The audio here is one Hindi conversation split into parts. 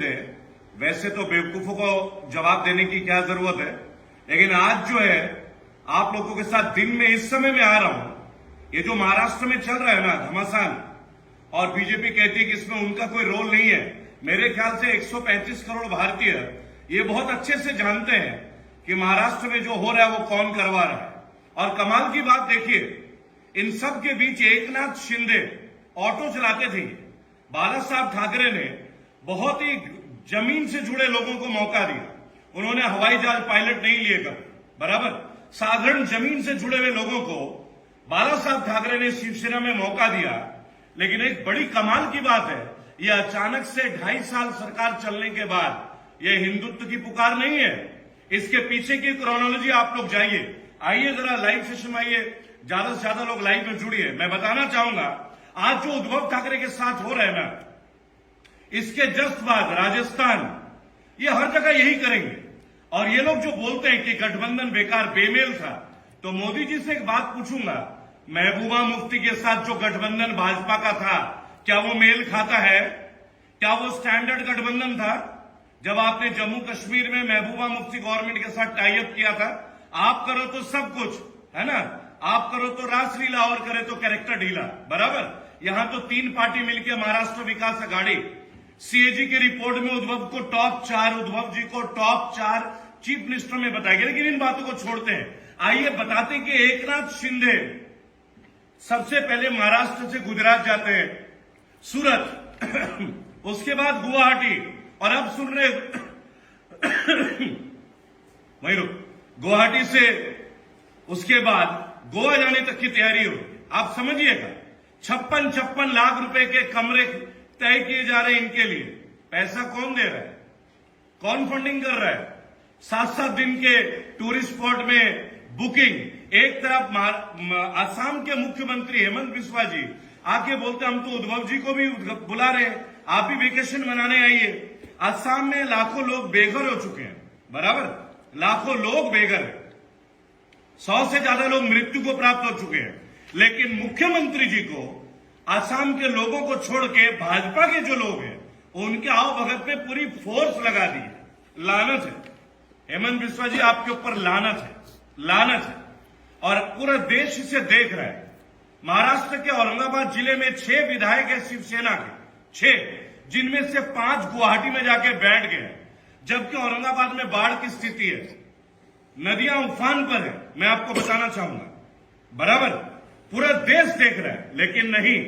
वैसे तो बेवकूफों को जवाब देने की क्या जरूरत है, लेकिन आज जो है आप लोगों के साथ दिन में इस समय में आ रहा हूं, ये जो महाराष्ट्र में चल रहा है ना घमासान, और बीजेपी कहती है कि इसमें उनका कोई रोल नहीं है। मेरे ख्याल से 135 करोड़ भारतीय ये बहुत अच्छे से जानते हैं कि महाराष्ट्र में जो हो रहा है वो कौन करवा रहा है। और कमाल की बात देखिए, इन सब के बीच एकनाथ शिंदे ऑटो चलाते थे। बाला साहब ठाकरे ने बहुत ही जमीन से जुड़े लोगों को मौका दिया। उन्होंने हवाई जहाज पायलट नहीं लिए कभी, बराबर साधारण जमीन से जुड़े हुए लोगों को बाला साहब ठाकरे ने शिवसेना में मौका दिया। लेकिन एक बड़ी कमाल की बात है, यह अचानक से 2.5 साल सरकार चलने के बाद यह हिंदुत्व की पुकार नहीं है। इसके पीछे की क्रोनोलॉजी आप लोग जाइए, आइए जरा लाइव सेशन में आइए, ज्यादा से ज्यादा लोग लाइव में जुड़िए। मैं बताना चाहूंगा आज जो उद्धव ठाकरे के साथ हो रहा है ना, इसके जस्ट बाद राजस्थान, ये हर जगह यही करेंगे। और ये लोग जो बोलते हैं कि गठबंधन बेकार बेमेल था, तो मोदी जी से एक बात पूछूंगा, महबूबा मुफ्ती के साथ जो गठबंधन भाजपा का था, क्या वो मेल खाता है? क्या वो स्टैंडर्ड गठबंधन था? जब आपने जम्मू कश्मीर में महबूबा मुफ्ती गवर्नमेंट के साथ टाई अप किया था, आप करो तो सब कुछ है ना, आप करो तो रासलीला और करे तो कैरेक्टर ढीला, बराबर। यहां तो 3 पार्टी मिलकर महाराष्ट्र विकास अघाड़ी, सीएजी की रिपोर्ट में उद्धव को टॉप 4, उद्धव जी को टॉप 4 चीफ मिनिस्टर में बताया गया। लेकिन इन बातों को छोड़ते हैं, आइए बताते कि एकनाथ शिंदे सबसे पहले महाराष्ट्र से गुजरात जाते हैं, सूरत, उसके बाद गुवाहाटी, और अब सुन रहे वही रुक, गुवाहाटी से उसके बाद गोवा जाने तक की तैयारी हो। आप समझिएगा 56 लाख रुपए के कमरे तय किए जा रहे हैं इनके लिए। पैसा कौन दे रहा है, कौन फंडिंग कर रहा है? 7-7 दिन के टूरिस्ट स्पॉट में बुकिंग। एक तरफ असम के मुख्यमंत्री हेमंत बिस्वा जी आके बोलते हम तो उद्धव जी को भी बुला रहे हैं, आप भी वेकेशन मनाने आइए। असम में लाखों लोग बेघर हो चुके हैं, बराबर, लाखों लोग बेघर हैं, 100 से ज्यादा लोग मृत्यु को प्राप्त हो चुके हैं। लेकिन मुख्यमंत्री जी को असम के लोगों को छोड़ के भाजपा के जो लोग हैं उनके आओ भगत पे पूरी फोर्स लगा दी है। लानत है हेमंत बिस्वा जी, आपके ऊपर लानत है, लानत है। और पूरा देश इसे देख रहा है। महाराष्ट्र के औरंगाबाद जिले में 6 विधायक है शिवसेना के, 6, जिनमें से 5 गुवाहाटी में जाके बैठ गए, जबकि औरंगाबाद में बाढ़ की स्थिति है, नदियां उफान पर है। मैं आपको बताना चाहूंगा, बराबर पूरा देश देख रहा है। लेकिन नहीं,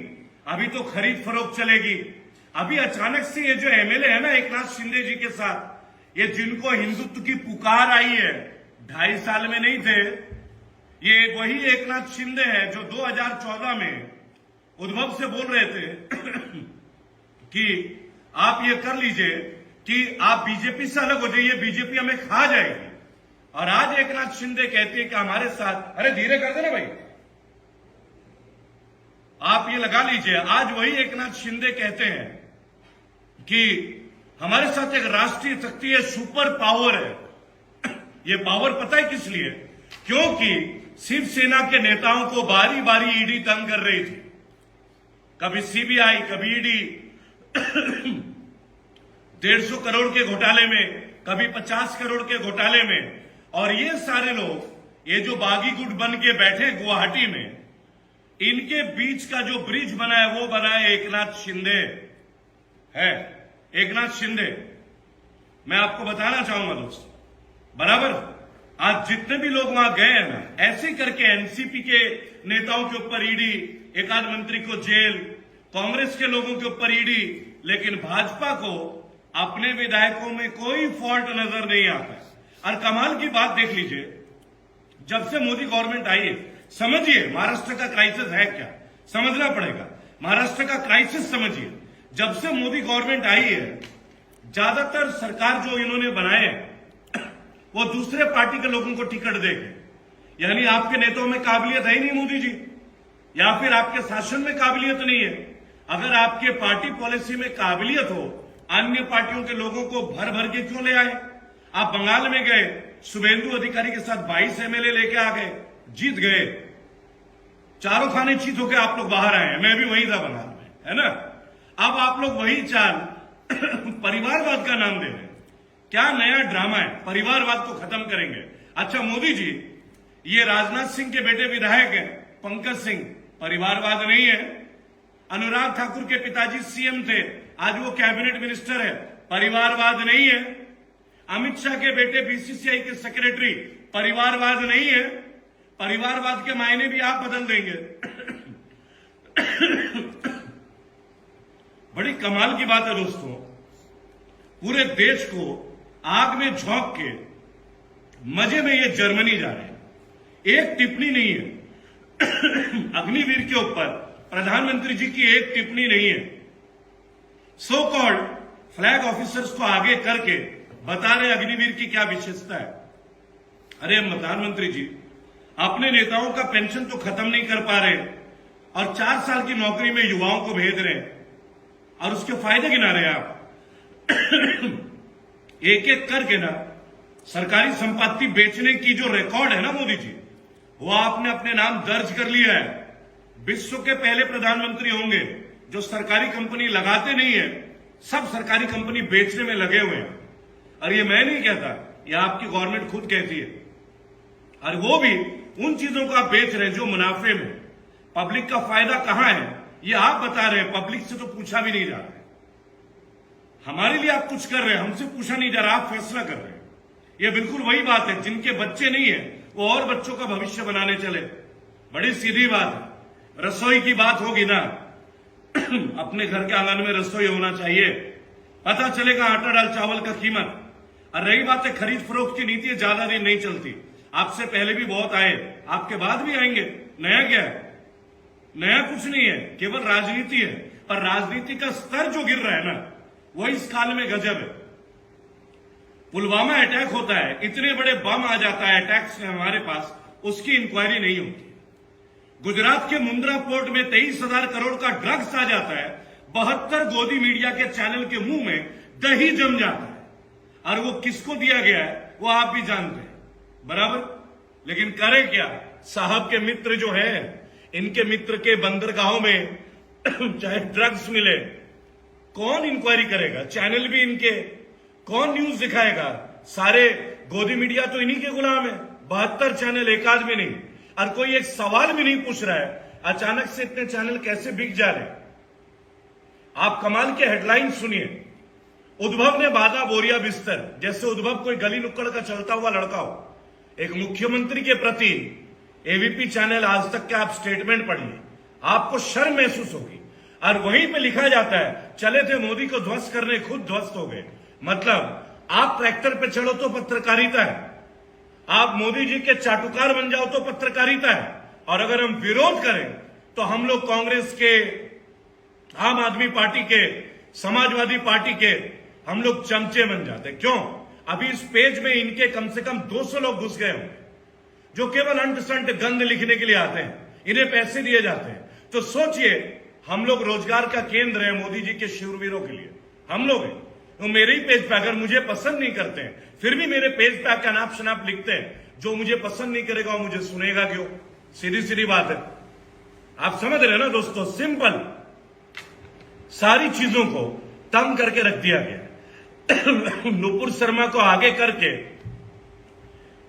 अभी तो खरीद फरोख्त चलेगी। अभी अचानक से ये जो एमएलए है ना एकनाथ शिंदे जी के साथ, ये जिनको हिंदुत्व की पुकार आई है, 2.5 साल में नहीं थे, ये वही एकनाथ शिंदे है जो 2014 में उद्धव से बोल रहे थे कि आप ये कर लीजिए कि आप बीजेपी से अलग हो जाइए, बीजेपी हमें खा जाएगी। और आज एकनाथ शिंदे कहते हैं कि हमारे साथ, अरे धीरे कर देना भाई, आप ये लगा लीजिए, आज वही एकनाथ शिंदे कहते हैं कि हमारे साथ एक राष्ट्रीय शक्ति है, सुपर पावर है। ये पावर पता है किस लिए? क्योंकि शिवसेना के नेताओं को बारी बारी ईडी तंग कर रही थी, कभी सीबीआई, कभी ईडी 150 करोड़ के घोटाले में, कभी 50 करोड़ के घोटाले में। और ये सारे लोग, ये जो बागी गुट बन के बैठे गुवाहाटी में, इनके बीच का जो ब्रिज बना है वो बना है एकनाथ शिंदे है। एकनाथ शिंदे, मैं आपको बताना चाहूंगा दोस्त, बराबर आज जितने भी लोग वहां गए हैं ना, ऐसे करके एनसीपी के नेताओं के ऊपर ईडी, एक आध मंत्री को जेल, कांग्रेस के लोगों के ऊपर ईडी, लेकिन भाजपा को अपने विधायकों में कोई फॉल्ट नजर नहीं आता। और कमाल की बात देख लीजिए, जब से मोदी गवर्नमेंट आई है, समझिए महाराष्ट्र का क्राइसिस है क्या, समझना पड़ेगा। महाराष्ट्र का क्राइसिस समझिए, जब से मोदी गवर्नमेंट आई है, ज्यादातर सरकार जो इन्होंने बनाए वो दूसरे पार्टी के लोगों को टिकट देंगे। यानी आपके नेताओं में काबिलियत है ही नहीं मोदी जी, या फिर आपके शासन में काबिलियत नहीं है। अगर आपके पार्टी पॉलिसी में काबिलियत हो, अन्य पार्टियों के लोगों को भर भर के क्यों ले आए? आप बंगाल में गए, शुभेंदु अधिकारी के साथ 22 एमएलए लेके आ गए, जीत गए, चारों खाने चीत होकर आप लोग बाहर आए हैं। मैं भी वहीं था बंगाल में, है ना। अब आप लोग वही चाल परिवारवाद का नाम दे रहे हैं। क्या नया ड्रामा है? परिवारवाद को खत्म करेंगे। अच्छा मोदी जी, ये राजनाथ सिंह के बेटे विधायक हैं पंकज सिंह, परिवारवाद नहीं है। अनुराग ठाकुर के पिताजी सीएम थे, आज वो कैबिनेट मिनिस्टर है, परिवारवाद नहीं है। अमित शाह के बेटे बीसीसीआई के सेक्रेटरी, परिवारवाद नहीं है। परिवारवाद के मायने भी आप बदल देंगे। बड़ी कमाल की बात है दोस्तों, पूरे देश को आग में झोंक के मजे में ये जर्मनी जा रहे हैं। एक टिप्पणी नहीं है अग्निवीर के ऊपर, प्रधानमंत्री जी की एक टिप्पणी नहीं है। सो कॉल्ड फ्लैग ऑफिसर्स को आगे करके बता रहे अग्निवीर की क्या विशेषता है। अरे प्रधानमंत्री जी, अपने नेताओं का पेंशन तो खत्म नहीं कर पा रहे और 4 साल की नौकरी में युवाओं को भेज रहे हैं और उसके फायदे गिना रहे हैं आप। एक एक करके ना सरकारी संपत्ति बेचने की जो रिकॉर्ड है ना मोदी जी, वो आपने अपने नाम दर्ज कर लिया है। विश्व के पहले प्रधानमंत्री होंगे जो सरकारी कंपनी लगाते नहीं है, सब सरकारी कंपनी बेचने में लगे हुए हैं। और ये मैं नहीं कहता, ये आपकी गवर्नमेंट खुद कहती है। और वो भी उन चीजों को आप बेच रहे हैं जो मुनाफे में, पब्लिक का फायदा कहां है ये आप बता रहे हैं। पब्लिक से तो पूछा भी नहीं जा रहा है। हमारे लिए आप कुछ कर रहे हैं, हमसे पूछा नहीं जा रहा, आप फैसला कर रहे हैं। ये बिल्कुल वही बात है, जिनके बच्चे नहीं है वो और बच्चों का भविष्य बनाने चले। बड़ी सीधी बात है। रसोई की बात होगी ना, अपने घर के आंगन में रसोई होना चाहिए, पता चलेगा आटा दाल चावल का कीमत। और रही बात है खरीद फरोख्त की नीति, ज्यादा दिन नहीं चलती। आपसे पहले भी बहुत आए, आपके बाद भी आएंगे। नया क्या है? नया कुछ नहीं है, केवल राजनीति है। पर राजनीति का स्तर जो गिर रहा है ना, वो इस काल में गजब है। पुलवामा अटैक होता है, इतने बड़े बम आ जाता है अटैक्स में हमारे पास, उसकी इंक्वायरी नहीं होती। गुजरात के मुंद्रा पोर्ट में 23,000 करोड़ का ड्रग्स आ जाता है, 72 गोदी मीडिया के चैनल के मुंह में दही जम जाता है। और वो किसको दिया गया है वो आप भी जानते हैं, बराबर। लेकिन करे क्या, साहब के मित्र जो है, इनके मित्र के बंदरगाहों में चाहे ड्रग्स मिले, कौन इंक्वायरी करेगा? चैनल भी इनके, कौन न्यूज दिखाएगा? सारे गोदी मीडिया तो इन्हीं के गुलाम है। 72 चैनल, एक आदमी नहीं। और कोई एक सवाल भी नहीं पूछ रहा है, अचानक से इतने चैनल कैसे बिक जा रहे? आप कमाल के हेडलाइन सुनिए। उद्धव ने बांधा बोरिया बिस्तर, जैसे उद्धव कोई गली नुक्कड़ का चलता हुआ लड़का हो। एक मुख्यमंत्री के प्रति एबीपी चैनल आज तक के आप स्टेटमेंट पढ़िए, आपको शर्म महसूस होगी। और वहीं पे लिखा जाता है चले थे मोदी को ध्वस्त करने, खुद ध्वस्त हो गए। मतलब आप ट्रैक्टर पे चढ़ो तो पत्रकारिता है, आप मोदी जी के चाटुकार बन जाओ तो पत्रकारिता है। और अगर हम विरोध करें तो हम लोग कांग्रेस के, आम आदमी पार्टी के, समाजवादी पार्टी के हम लोग चमचे बन जाते। क्यों? अभी इस पेज में इनके कम से कम 200 लोग घुस गए होंगे जो केवल अंट संट गंद लिखने के लिए आते हैं, इन्हें पैसे दिए जाते हैं। तो सोचिए, हम लोग रोजगार का केंद्र है मोदी जी के शूरवीरों के लिए, हम लोग हैं। तो मेरे ही पेज पे अगर मुझे पसंद नहीं करते हैं, फिर भी मेरे पेज पे आके अनाप शनाप लिखते हैं। जो मुझे पसंद नहीं करेगा वो मुझे सुनेगा क्यों? सीधी सीधी बात है। आप समझ रहे हैं ना दोस्तों? सिंपल, सारी चीजों को तंग करके रख दिया गया। नुपुर शर्मा को आगे करके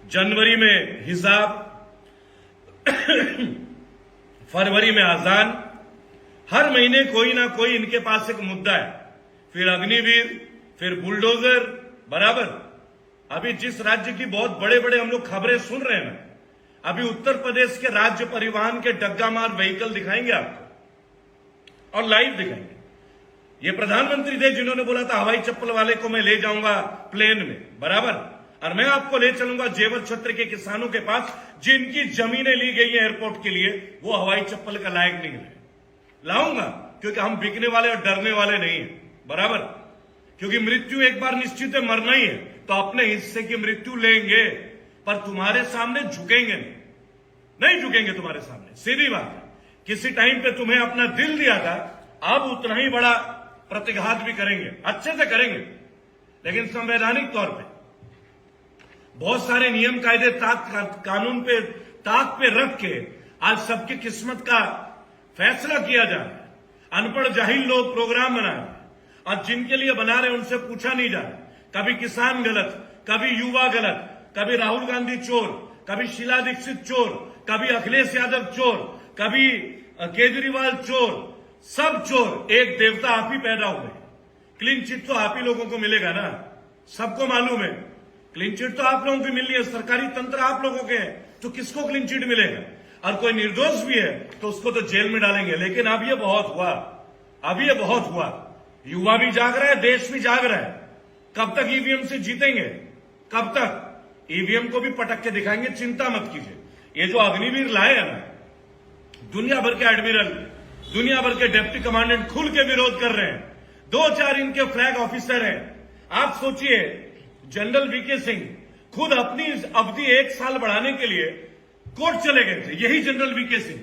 जनवरी में हिसाब, फरवरी में आजान, हर महीने कोई ना कोई इनके पास एक मुद्दा है। फिर अग्निवीर, फिर बुलडोजर, बराबर। अभी जिस राज्य की बहुत बड़े बड़े हम लोग खबरें सुन रहे हैं ना, अभी उत्तर प्रदेश के राज्य परिवहन के डग्गा मार व्हीकल दिखाएंगे आपको और लाइव दिखाएंगे। ये प्रधानमंत्री थे जिन्होंने बोला था हवाई चप्पल वाले को मैं ले जाऊंगा प्लेन में, बराबर। और मैं आपको ले चलूंगा जेवर क्षेत्र के किसानों के पास जिनकी जमीनें ली गई है एयरपोर्ट के लिए, वो हवाई चप्पल का लायक नहीं है। लाऊंगा क्योंकि हम बिकने वाले और डरने वाले नहीं है, बराबर। क्योंकि मृत्यु एक बार निश्चित है, मरना ही है, तो अपने हिस्से की मृत्यु लेंगे, पर तुम्हारे सामने झुकेंगे नहीं झुकेंगे तुम्हारे सामने। सीधी बात है। किसी टाइम पे तुम्हें अपना दिल दिया था, अब उतना ही बड़ा प्रतिघात भी करेंगे, अच्छे से करेंगे, लेकिन संवैधानिक तौर पे बहुत सारे नियम कायदे कानून पे ताक पे रख के आज सबकी किस्मत का फैसला किया जा रहा है। अनपढ़ जाहिल लोग प्रोग्राम बना रहे हैं और जिनके लिए बना रहे उनसे पूछा नहीं जा रहा। कभी किसान गलत, कभी युवा गलत, कभी राहुल गांधी चोर, कभी शीला दीक्षित चोर, कभी अखिलेश यादव चोर, कभी केजरीवाल चोर, सब चोर। एक देवता आप ही पैदा हुए। क्लीन चिट तो आप ही लोगों को मिलेगा ना, सबको मालूम है। क्लीन चिट तो आप लोगों की मिल रही है, सरकारी तंत्र आप लोगों के हैं, तो किसको क्लीन चिट मिलेगा? और कोई निर्दोष भी है तो उसको तो जेल में डालेंगे। लेकिन अब ये बहुत हुआ, अब ये बहुत हुआ। युवा भी जाग रहा है, देश भी जाग रहा है। कब तक ईवीएम से जीतेंगे? कब तक? ईवीएम को भी पटक के दिखाएंगे, चिंता मत कीजिए। ये जो अग्निवीर लाए हैं ना, दुनिया भर के एडमिरल, दुनिया भर के डिप्टी कमांडेंट खुल के विरोध कर रहे हैं। 2-4 इनके फ्लैग ऑफिसर हैं। आप सोचिए, जनरल वीके सिंह खुद अपनी अवधि 1 साल बढ़ाने के लिए कोर्ट चले गए थे। यही जनरल वीके सिंह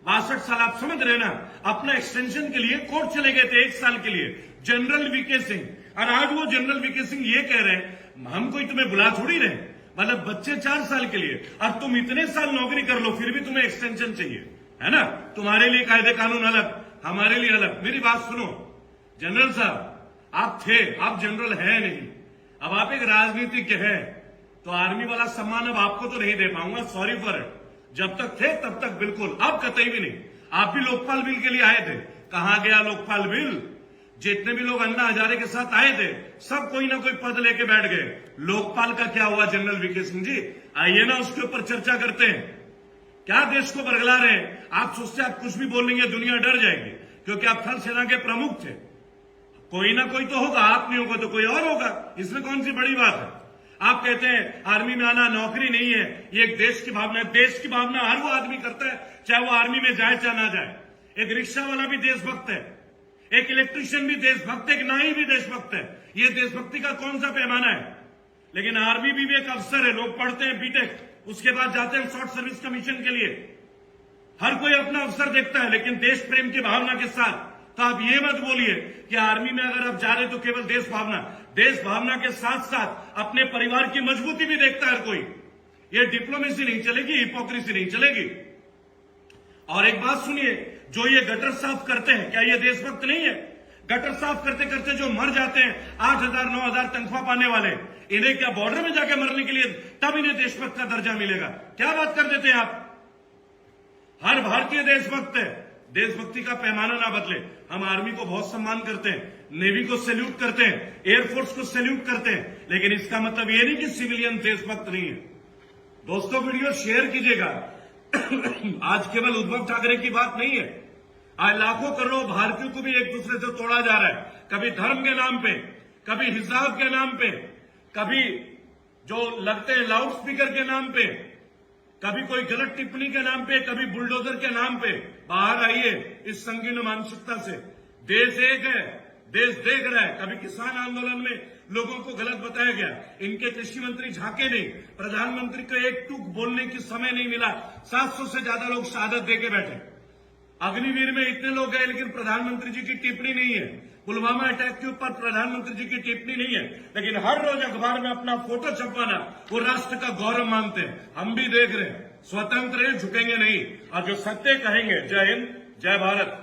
62 साल, आप समझ रहे ना, अपना एक्सटेंशन के लिए कोर्ट चले गए थे 1 साल के लिए, जनरल वीके सिंह। और आज वो जनरल वीके सिंह ये कह रहे हैं हम कोई तुम्हें बुला थोड़ी रहे, मतलब बच्चे 4 साल के लिए, और तुम इतने साल नौकरी कर लो फिर भी तुम्हें एक्सटेंशन चाहिए, है ना? तुम्हारे लिए कायदे कानून अलग, हमारे लिए अलग। मेरी बात सुनो जनरल साहब, आप थे, आप जनरल है नहीं, अब आप एक राजनीतिज्ञ हैं, तो आर्मी वाला सम्मान अब आपको तो नहीं दे पाऊंगा, सॉरी फॉर इट। जब तक थे तब तक बिल्कुल, अब कतई भी नहीं। आप भी लोकपाल बिल के लिए आए थे, कहां गया लोकपाल बिल? जितने भी लोग अन्ना हजारे के साथ आए थे सब कोई ना कोई पद लेके बैठ गए। लोकपाल का क्या हुआ जनरल वीके सिंह जी? आइए ना उसके ऊपर चर्चा करते हैं। क्या देश को बरगला रहे हैं? आप सोचते आप कुछ भी बोलेंगे दुनिया डर जाएगी, क्योंकि आप थल सेना के प्रमुख थे। कोई ना कोई तो होगा, आप नहीं होगा तो कोई और होगा, इसमें कौन सी बड़ी बात है? आप कहते हैं आर्मी में आना नौकरी नहीं है, ये एक देश की भावना है। देश की भावना हर वो आदमी करता है, चाहे वो आर्मी में जाए चाहे ना जाए। एक रिक्शा वाला भी देशभक्त है, एक इलेक्ट्रिशियन भी देशभक्त है, एक नाई भी देशभक्त है। ये देशभक्ति का कौन सा पैमाना है? लेकिन आर्मी भी एक अफसर है, लोग पढ़ते हैं बीटेक, उसके बाद जाते हैं शॉर्ट सर्विस कमीशन के लिए। हर कोई अपना अफसर देखता है, लेकिन देश प्रेम की भावना के साथ। तो आप ये मत बोलिए कि आर्मी में अगर आप जा रहे तो केवल देश भावना के साथ साथ अपने परिवार की मजबूती भी देखता है हर कोई। ये डिप्लोमेसी नहीं चलेगी, हिपोक्रेसी नहीं चलेगी। और एक बात सुनिए, जो ये गटर साफ करते हैं, क्या ये देशभक्त नहीं है? गटर साफ करते करते जो मर जाते हैं, 8,000 9,000 तनख्वाह पाने वाले, इन्हें क्या बॉर्डर में जाके मरने के लिए तब इन्हें देशभक्त का दर्जा मिलेगा? क्या बात कर देते हैं आप? हर भारतीय देशभक्त है। देशभक्ति का पैमाना ना बदले। हम आर्मी को बहुत सम्मान करते हैं, नेवी को सैल्यूट करते हैं, एयरफोर्स को सैल्यूट करते हैं, लेकिन इसका मतलब ये नहीं कि सिविलियन देशभक्त नहीं है। दोस्तों वीडियो शेयर कीजिएगा। आज केवल उद्धव ठाकरे की बात नहीं है, आज लाखों करोड़ों भारतीयों को भी एक दूसरे से तोड़ा जा रहा है। कभी धर्म के नाम पे, कभी हिसाब के नाम पे, कभी जो लगते हैं लाउड स्पीकर के नाम पे, कभी कोई गलत टिप्पणी के नाम पे, कभी बुलडोजर के नाम पे। बाहर आइए इस संगीन मानसिकता से। देश एक है, देश देख रहा है। कभी किसान आंदोलन में लोगों को गलत बताया गया, इनके कृषि मंत्री झांके नहीं, प्रधानमंत्री को एक टूक बोलने की समय नहीं मिला। 700 से ज्यादा लोग शहादत देके बैठे। अग्निवीर में इतने लोग गए, लेकिन प्रधानमंत्री जी की टिप्पणी नहीं है। पुलवामा अटैक के ऊपर प्रधानमंत्री जी की टिप्पणी नहीं है, लेकिन हर रोज अखबार में अपना फोटो छपवाना वो राष्ट्र का गौरव मानते हैं। हम भी देख रहे हैं, स्वतंत्र है, झुकेंगे नहीं, और जो सत्य कहेंगे। जय हिंद, जय भारत।